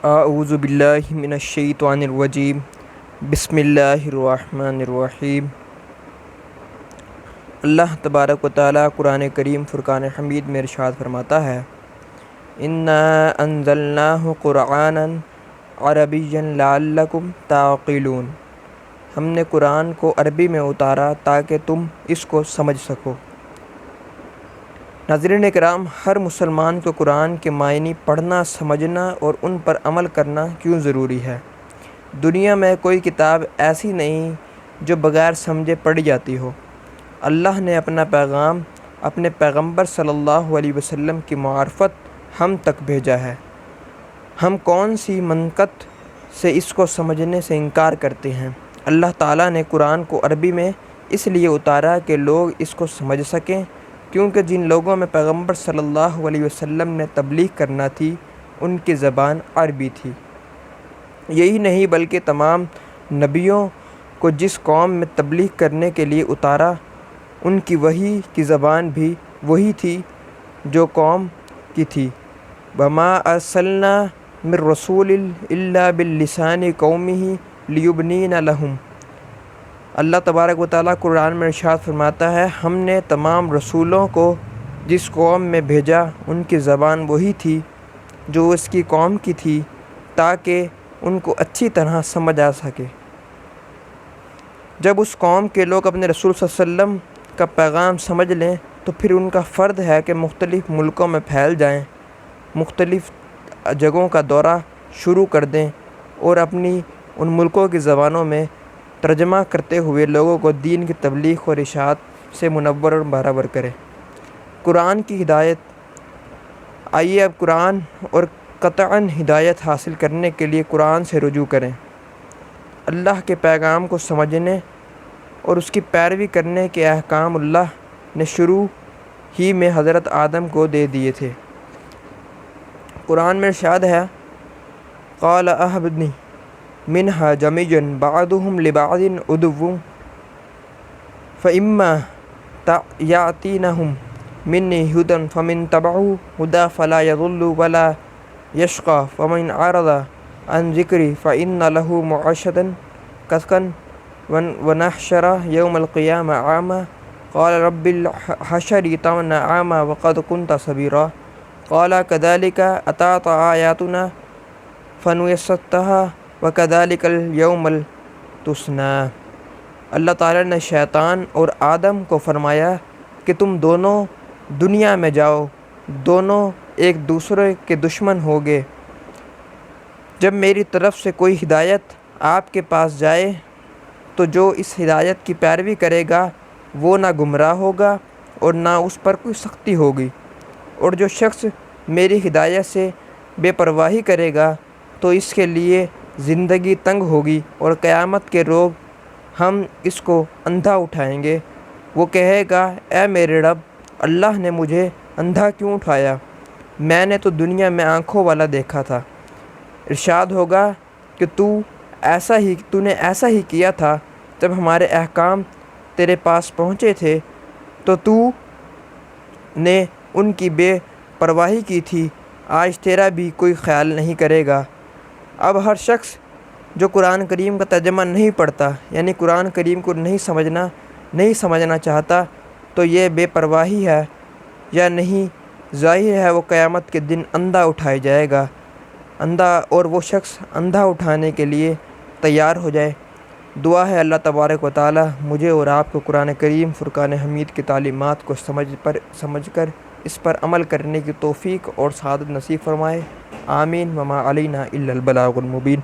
اعوذ باللہ من الشیطان الرجیم بسم اللہ الرحمن الرحیم۔ اللہ تبارک و تعالیٰ قرآن کریم فرقان حمید میں ارشاد فرماتا ہے، اِنَّا أَنزَلْنَاهُ قُرْآنًا عَرَبِيًّا لَعَلَّكُمْ تَعْقِلُونَ۔ ہم نے قرآن کو عربی میں اتارا تاکہ تم اس کو سمجھ سکو۔ ناظرین کرام، ہر مسلمان کو قرآن کے معنی پڑھنا، سمجھنا اور ان پر عمل کرنا کیوں ضروری ہے؟ دنیا میں کوئی کتاب ایسی نہیں جو بغیر سمجھے پڑھی جاتی ہو۔ اللہ نے اپنا پیغام اپنے پیغمبر صلی اللہ علیہ وسلم کی معرفت ہم تک بھیجا ہے۔ ہم کون سی منطق سے اس کو سمجھنے سے انکار کرتے ہیں؟ اللہ تعالیٰ نے قرآن کو عربی میں اس لیے اتارا کہ لوگ اس کو سمجھ سکیں، کیونکہ جن لوگوں میں پیغمبر صلی اللہ علیہ وسلم نے تبلیغ کرنا تھی ان کی زبان عربی تھی۔ یہی نہیں بلکہ تمام نبیوں کو جس قوم میں تبلیغ کرنے کے لیے اتارا ان کی وحی کی زبان بھی وہی تھی جو قوم کی تھی۔ وَمَا أَرْسَلْنَا مِن رَّسُولٍ إِلَّا بِلِّسَانِ قَوْمِهِ لِيُبْيِّنَ لَهُمْ۔ اللہ تبارک و تعالیٰ قرآن میں ارشاد فرماتا ہے، ہم نے تمام رسولوں کو جس قوم میں بھیجا ان کی زبان وہی تھی جو اس کی قوم کی تھی، تاکہ ان کو اچھی طرح سمجھ آ سکے۔ جب اس قوم کے لوگ اپنے رسول صلی اللہ علیہ وسلم کا پیغام سمجھ لیں تو پھر ان کا فرض ہے کہ مختلف ملکوں میں پھیل جائیں، مختلف جگہوں کا دورہ شروع کر دیں اور اپنی ان ملکوں کی زبانوں میں ترجمہ کرتے ہوئے لوگوں کو دین کی تبلیغ اور ارشاد سے منور اور برابر کریں۔ قرآن کی ہدایت۔ آئیے اب قرآن اور قطعاً ہدایت حاصل کرنے کے لیے قرآن سے رجوع کریں۔ اللہ کے پیغام کو سمجھنے اور اس کی پیروی کرنے کے احکام اللہ نے شروع ہی میں حضرت آدم کو دے دیے تھے۔ قرآن میں ارشاد ہے، قال اہبط منہا جميعا بعضهم لبعض عدو فإما يأتينهم مني هدى فمن تبعوا هدى فلا يضل ولا يشقى ومن أعرض عن ذكري فإن له معيشة ضنكا ونحشره يوم القيامة أعمى قال رب الحشر أعمى وقد كنت بصيرا قال كذلك أتتك آياتنا فنسيتها وَكَذَلِكَ الْيَوْمَ تُنسَىٰ۔ اللہ تعالیٰ نے شیطان اور آدم کو فرمایا کہ تم دونوں دنیا میں جاؤ، دونوں ایک دوسرے کے دشمن ہوگے۔ جب میری طرف سے کوئی ہدایت آپ کے پاس جائے تو جو اس ہدایت کی پیروی کرے گا وہ نہ گمراہ ہوگا اور نہ اس پر کوئی سختی ہوگی، اور جو شخص میری ہدایت سے بے پرواہی کرے گا تو اس کے لیے زندگی تنگ ہوگی، اور قیامت کے روز ہم اس کو اندھا اٹھائیں گے۔ وہ کہے گا، اے میرے رب، اللہ نے مجھے اندھا کیوں اٹھایا؟ میں نے تو دنیا میں آنکھوں والا دیکھا تھا۔ ارشاد ہوگا کہ تو نے ایسا ہی کیا تھا جب ہمارے احکام تیرے پاس پہنچے تھے تو نے ان کی بے پرواہی کی تھی، آج تیرا بھی کوئی خیال نہیں کرے گا۔ اب ہر شخص جو قرآن کریم کا ترجمہ نہیں پڑھتا، یعنی قرآن کریم کو نہیں سمجھنا چاہتا، تو یہ بے پرواہی ہے یا نہیں؟ ظاہر ہے وہ قیامت کے دن اندھا اٹھایا جائے گا، اور وہ شخص اندھا اٹھانے کے لیے تیار ہو جائے۔ دعا ہے اللہ تبارک و تعالیٰ مجھے اور آپ کو قرآن کریم فرقان حمید کی تعلیمات کو سمجھ کر اس پر عمل کرنے کی توفیق اور سعادت نصیب فرمائے۔ آمین۔ وما علینا الا البلاغ المبین۔